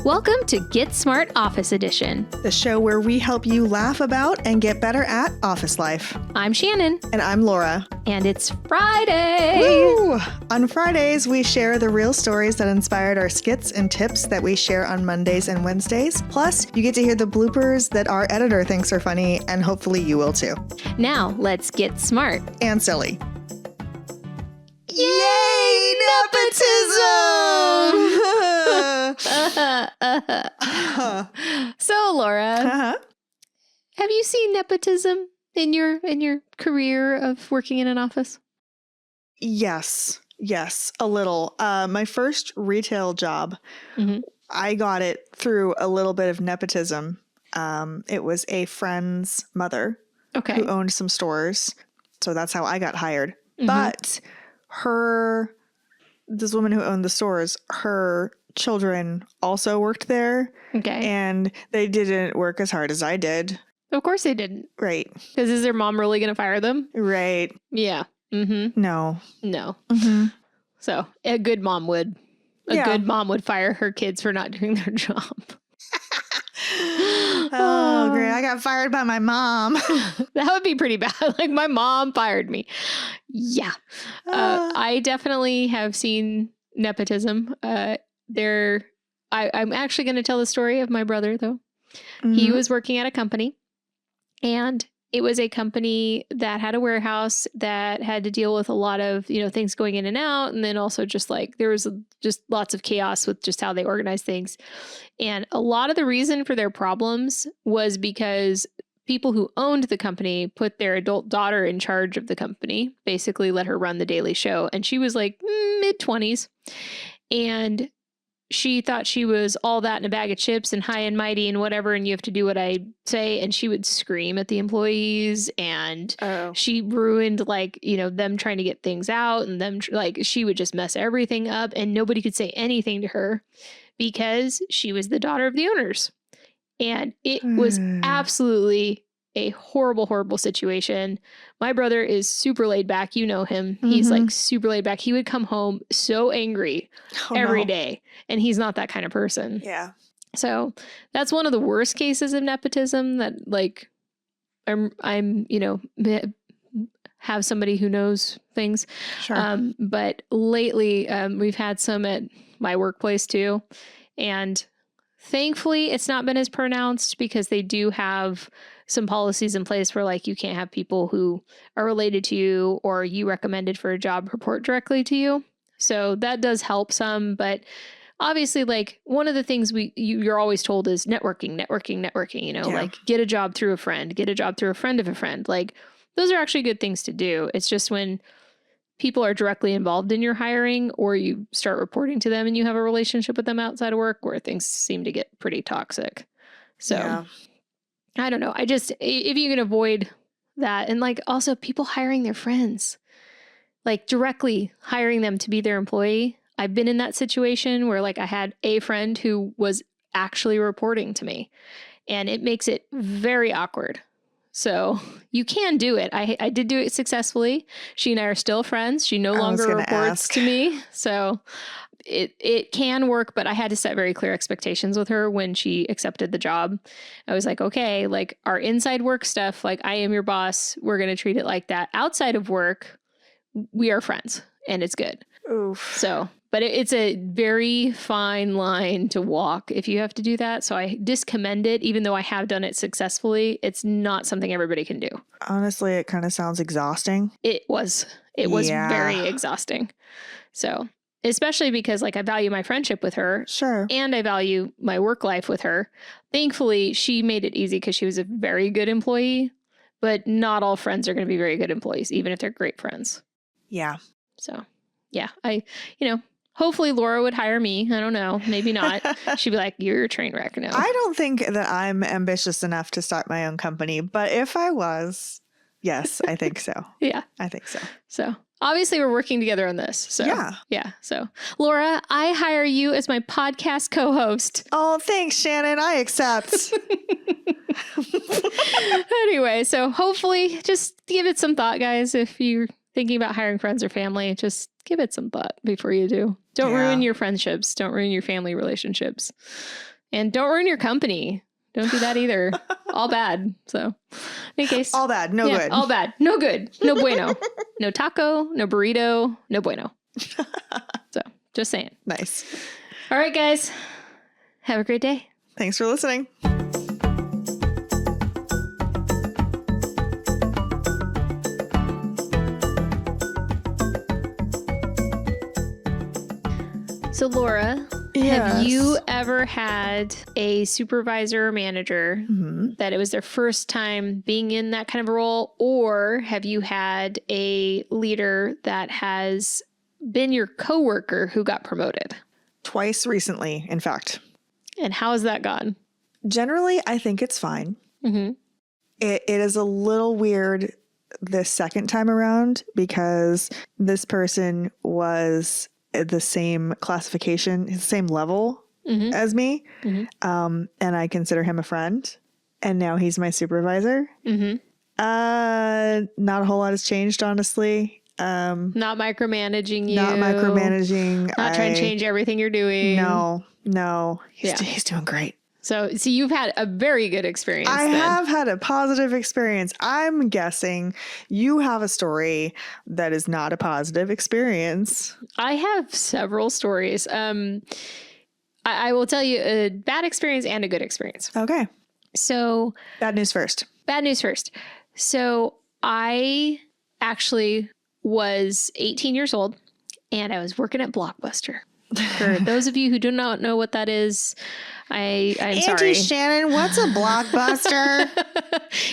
Welcome to Get Smart Office Edition. The show where we help you laugh about and get better at office life. I'm Shannon. And I'm Laura. And it's Friday. Woo! On Fridays, we share the real stories that inspired our skits and tips that we share on Mondays and Wednesdays. Plus, you get to hear the bloopers that our editor thinks are funny, and hopefully you will too. Now, let's get smart. And silly. Yay, nepotism! So, Laura, have you seen nepotism in your career of working in an office? Yes, a little. My first retail job, I got it through a little bit of nepotism. It was a friend's mother who owned some stores, so that's how I got hired. But this woman who owned the stores, her children also worked there. And they didn't work as hard as I did. Of course they didn't. Right. Because is their mom really going to fire them? Right. Yeah. No. So a good mom would. Good mom would fire her kids for not doing their job. Oh, great. I got fired by my mom. That would be pretty bad. Like, my mom fired me. Yeah. I definitely have seen nepotism. I'm actually going to tell the story of my brother, though. He was working at a company, and it was a company that had a warehouse that had to deal with a lot of, things going in and out. And then also just like, there was just lots of chaos with just how they organize things. And a lot of the reason for their problems was because people who owned the company put their adult daughter in charge of the company, basically let her run the daily show. And she was like mid-20s. And she thought she was all that in a bag of chips and high and mighty and whatever, and you have to do what I say. And she would scream at the employees, and she ruined them trying to get things out, and them she would just mess everything up, and nobody could say anything to her because she was the daughter of the owners. And it was absolutely a horrible, horrible situation. My brother is super laid back. You know him. He's super laid back. He would come home so angry every day. And he's not that kind of person. Yeah. So that's one of the worst cases of nepotism that I'm have somebody who knows things. Sure. But lately we've had some at my workplace too. And thankfully it's not been as pronounced because they do have some policies in place where you can't have people who are related to you or you recommended for a job report directly to you. So that does help some, but obviously one of the things you're always told is networking, get a job through a friend, get a job through a friend of a friend. Those are actually good things to do. It's just when people are directly involved in your hiring or you start reporting to them and you have a relationship with them outside of work where things seem to get pretty toxic. So yeah. I don't know. If you can avoid that, and also people hiring their friends, directly hiring them to be their employee. I've been in that situation where I had a friend who was actually reporting to me, and it makes it very awkward. So you can do it. I did do it successfully. She and I are still friends. She no longer reports to me. So it can work, but I had to set very clear expectations with her when she accepted the job. I was like, okay, our inside work stuff, I am your boss. We're going to treat it like that. Outside of work, we are friends and it's good. Oof. So, but it's a very fine line to walk if you have to do that. So I discommend it, even though I have done it successfully. It's not something everybody can do. Honestly, it kind of sounds exhausting. It was very exhausting. So, especially because I value my friendship with her. Sure. And I value my work life with her. Thankfully, she made it easy because she was a very good employee, but not all friends are going to be very good employees, even if they're great friends. Yeah. So, yeah, hopefully Laura would hire me. I don't know. Maybe not. She'd be like, you're a train wreck. No. I don't think that I'm ambitious enough to start my own company, but if I was, yes, I think so. Yeah. I think so. So obviously we're working together on this. So yeah. So Laura, I hire you as my podcast co-host. Oh, thanks, Shannon. I accept. Anyway, so hopefully just give it some thought, guys. If you're thinking about hiring friends or family, just give it some thought before you do. Don't ruin your friendships. Don't ruin your family relationships. And don't ruin your company. Don't do that either. All bad. So, in case. All bad. No good. All bad. No good. No bueno. No taco. No burrito. No bueno. So, just saying. Nice. All right, guys. Have a great day. Thanks for listening. So, Laura, have you ever had a supervisor or manager that it was their first time being in that kind of a role? Or have you had a leader that has been your coworker who got promoted? Twice recently, in fact. And how has that gone? Generally, I think it's fine. Mm-hmm. It is a little weird the second time around because this person was the same classification, the same level as me. And I consider him a friend. And now he's my supervisor. Not a whole lot has changed, honestly. Not micromanaging you. Not micromanaging. Not trying to change everything you're doing. No. He's doing great. So you've had a very good experience. I have had a positive experience. I'm guessing you have a story that is not a positive experience. I have several stories. I will tell you a bad experience and a good experience. Okay. So bad news first. So I actually was 18 years old and I was working at Blockbuster. For those of you who do not know what that is, I'm sorry. Auntie Shannon, what's a Blockbuster?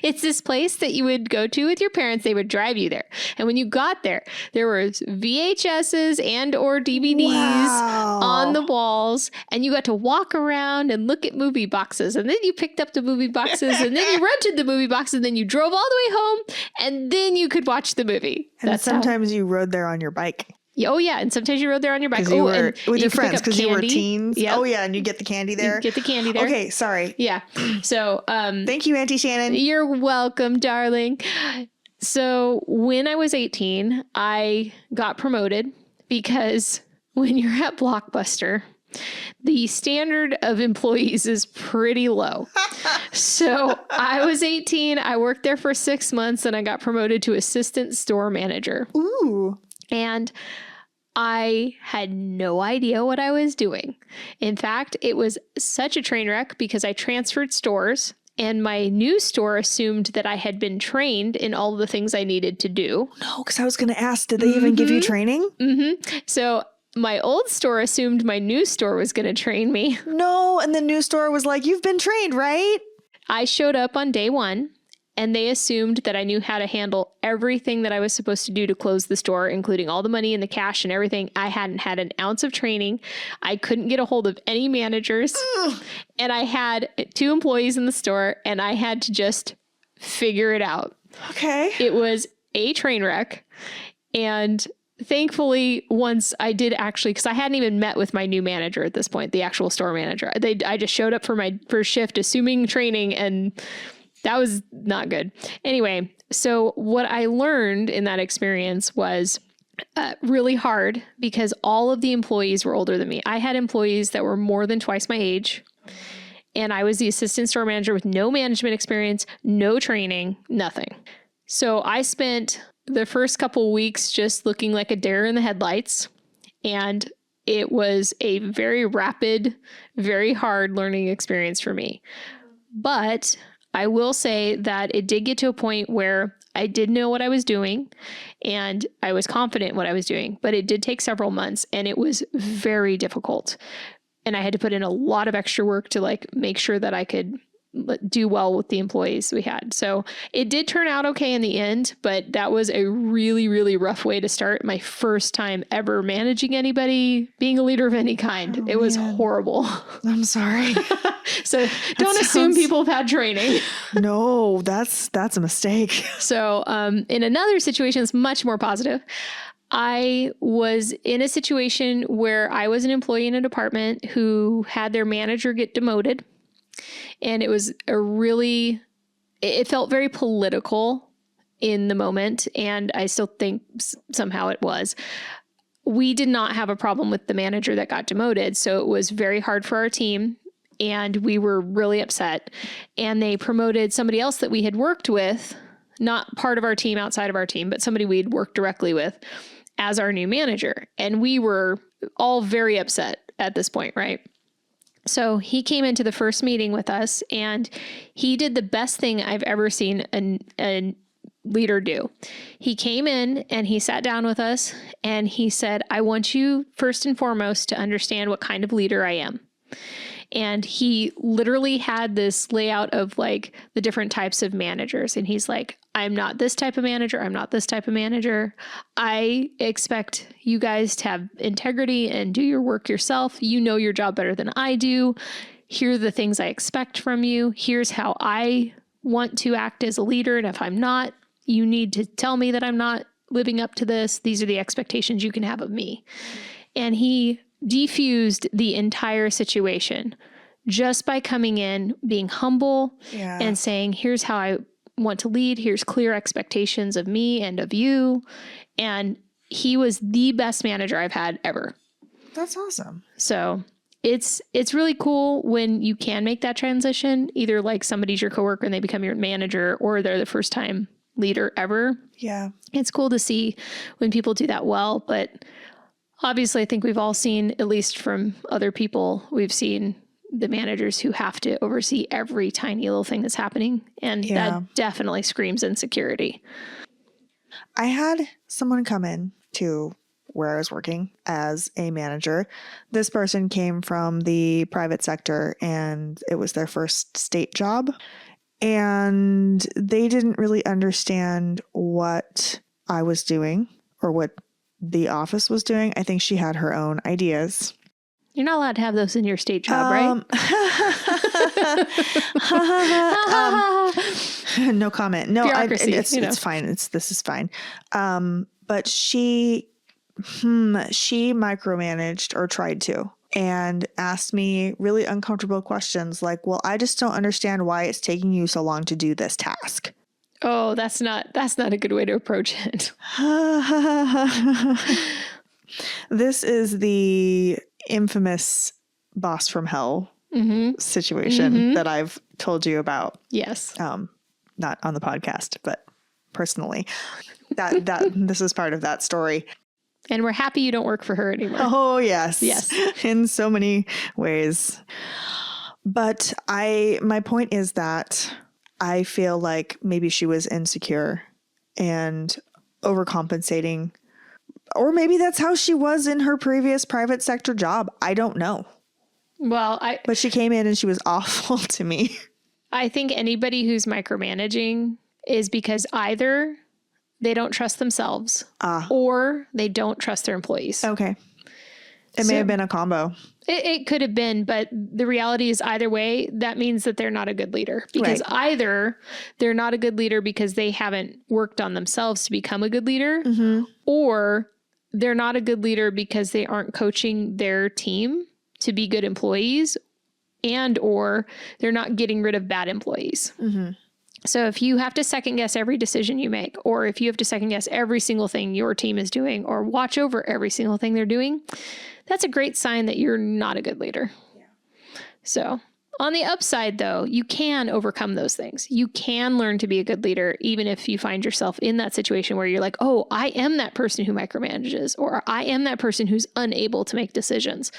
It's this place that you would go to with your parents. They would drive you there. And when you got there, there were VHSs and or DVDs on the walls. And you got to walk around and look at movie boxes. And then you picked up the movie boxes and then you rented the movie boxes. And then you drove all the way home and then you could watch the movie. And sometimes you rode there on your bike. Oh, yeah. And sometimes you rode there on your bike. And with your friends because you were teens. Yep. Oh, yeah. And you get the candy there. Okay. Sorry. Yeah. So thank you, Auntie Shannon. You're welcome, darling. So when I was 18, I got promoted because when you're at Blockbuster, the standard of employees is pretty low. So I was 18. I worked there for 6 months and I got promoted to assistant store manager. Ooh. And I had no idea what I was doing. In fact, it was such a train wreck because I transferred stores and my new store assumed that I had been trained in all the things I needed to do. No, because I was going to ask, did they even give you training? So my old store assumed my new store was going to train me. No, and the new store was like, you've been trained, right? I showed up on day one. And they assumed that I knew how to handle everything that I was supposed to do to close the store, including all the money and the cash and everything. I hadn't had an ounce of training. I couldn't get a hold of any managers. And I had 2 employees in the store and I had to just figure it out. Okay. It was a train wreck. And thankfully, once I did actually, because I hadn't even met with my new manager at this point, the actual store manager. I just showed up for my first shift, assuming training, and that was not good. Anyway, so what I learned in that experience was really hard because all of the employees were older than me. I had employees that were more than twice my age. And I was the assistant store manager with no management experience, no training, nothing. So I spent the first couple weeks just looking like a deer in the headlights. And it was a very rapid, very hard learning experience for me. But I will say that it did get to a point where I did know what I was doing and I was confident in what I was doing, but it did take several months and it was very difficult. And I had to put in a lot of extra work to make sure that I could do well with the employees we had. So it did turn out okay in the end, but that was a really, really rough way to start my first time ever managing anybody, being a leader of any kind. It was horrible. I'm sorry. So don't assume people have had training. No, that's a mistake. So in another situation that's much more positive, I was in a situation where I was an employee in a department who had their manager get demoted. And it was it felt very political. in the moment, and I still think somehow it was. We did not have a problem with the manager that got demoted, so it was very hard for our team, and we were really upset. And they promoted somebody else that we had worked with, not part of our team, outside of our team, but somebody we'd worked directly with, as our new manager. And we were all very upset at this point, right? So he came into the first meeting with us, and he did the best thing I've ever seen a leader do. He came in and he sat down with us and he said, I want you first and foremost to understand what kind of leader I am. And he literally had this layout of like the different types of managers. And he's like, I'm not this type of manager. I'm not this type of manager. I expect you guys to have integrity and do your work yourself. You know your job better than I do. Here are the things I expect from you. Here's how I want to act as a leader. And if I'm not, you need to tell me that I'm not living up to this. These are the expectations you can have of me. And he defused the entire situation just by coming in, being humble and saying, here's how I want to lead. Here's clear expectations of me and of you. And he was the best manager I've had ever. That's awesome. So it's really cool when you can make that transition, either like somebody's your coworker and they become your manager, or they're the first time leader ever. Yeah. It's cool to see when people do that well, but obviously I think we've all seen, at least from other people, we've seen the managers who have to oversee every tiny little thing that's happening. And that definitely screams insecurity. I had someone come in to where I was working as a manager. This person came from the private sector and it was their first state job. And they didn't really understand what I was doing or what the office was doing. I think she had her own ideas. You're not allowed to have those in your state job, right? No comment. No, Bureaucracy, it's fine. This is fine. But she micromanaged, or tried to, and asked me really uncomfortable questions like, well, I just don't understand why it's taking you so long to do this task. Oh, that's not a good way to approach it. This is the infamous boss from hell situation that I've told you about. Yes. Not on the podcast, but personally. That this is part of that story. And we're happy you don't work for her anymore. Oh, yes. Yes. In so many ways. But my point is that I feel like maybe she was insecure and overcompensating. Or maybe that's how she was in her previous private sector job. I don't know. Well, but she came in and she was awful to me. I think anybody who's micromanaging is because either they don't trust themselves or they don't trust their employees. Okay. It may have been a combo. It could have been, but the reality is either way, that means that they're not a good leader, because either they're not a good leader because they haven't worked on themselves to become a good leader, or they're not a good leader because they aren't coaching their team to be good employees, and or they're not getting rid of bad employees. So if you have to second guess every decision you make, or if you have to second guess every single thing your team is doing, or watch over every single thing they're doing, that's a great sign that you're not a good leader. Yeah. So on the upside, though, you can overcome those things. You can learn to be a good leader, even if you find yourself in that situation where you're like, oh, I am that person who micromanages, or I am that person who's unable to make decisions.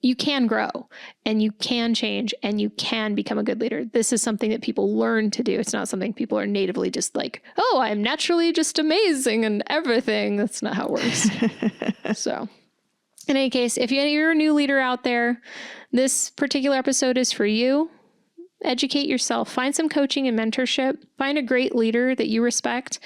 You can grow and you can change and you can become a good leader. This is something that people learn to do. It's not something people are natively just like, oh, I'm naturally just amazing and everything. That's not how it works. So in any case, if you're a new leader out there, this particular episode is for you. Educate yourself, find some coaching and mentorship, find a great leader that you respect,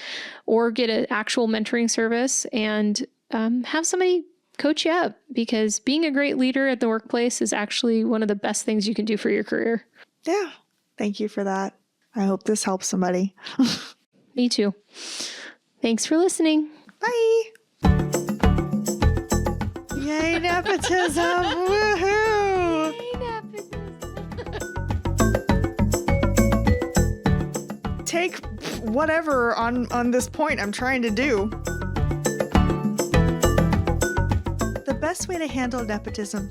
or get an actual mentoring service and have somebody coach you up, because being a great leader at the workplace is actually one of the best things you can do for your career. Yeah. Thank you for that. I hope this helps somebody. Me too. Thanks for listening. Bye. Yay, nepotism. Woohoo. Yay, nepotism. Take whatever on this point I'm trying to do. The best way to handle nepotism.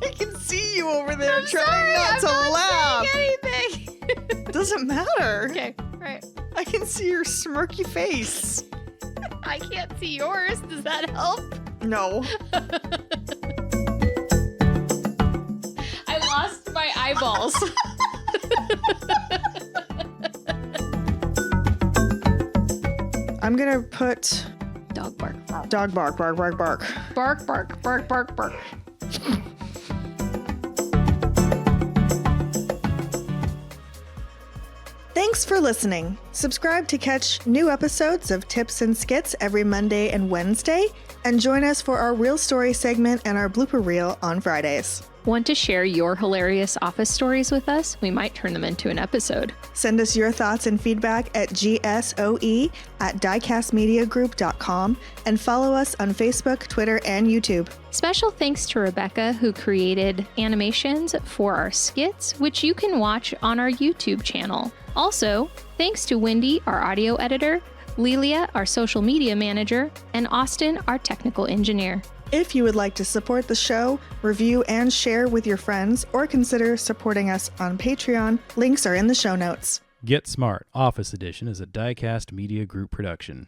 I can see you over there not to laugh. Anything. Doesn't matter. Okay, right. I can see your smirky face. I can't see yours. Does that help? No. I lost my eyeballs. I'm gonna put Dog bark. dog bark, bark, bark, bark. Bark, bark, bark, bark, bark. Thanks for listening. Subscribe to catch new episodes of Tips and Skits every Monday and Wednesday, and join us for our Real Story segment and our blooper reel on Fridays. Want to share your hilarious office stories with us? We might turn them into an episode. Send us your thoughts and feedback at gsoe@diecastmediagroup.com and follow us on Facebook, Twitter, and YouTube. Special thanks to Rebecca, who created animations for our skits, which you can watch on our YouTube channel. Also, thanks to Wendy, our audio editor, Lelia, our social media manager, and Austin, our technical engineer. If you would like to support the show, review and share with your friends, or consider supporting us on Patreon, links are in the show notes. Get Smart Office Edition is a DieCast Media Group production.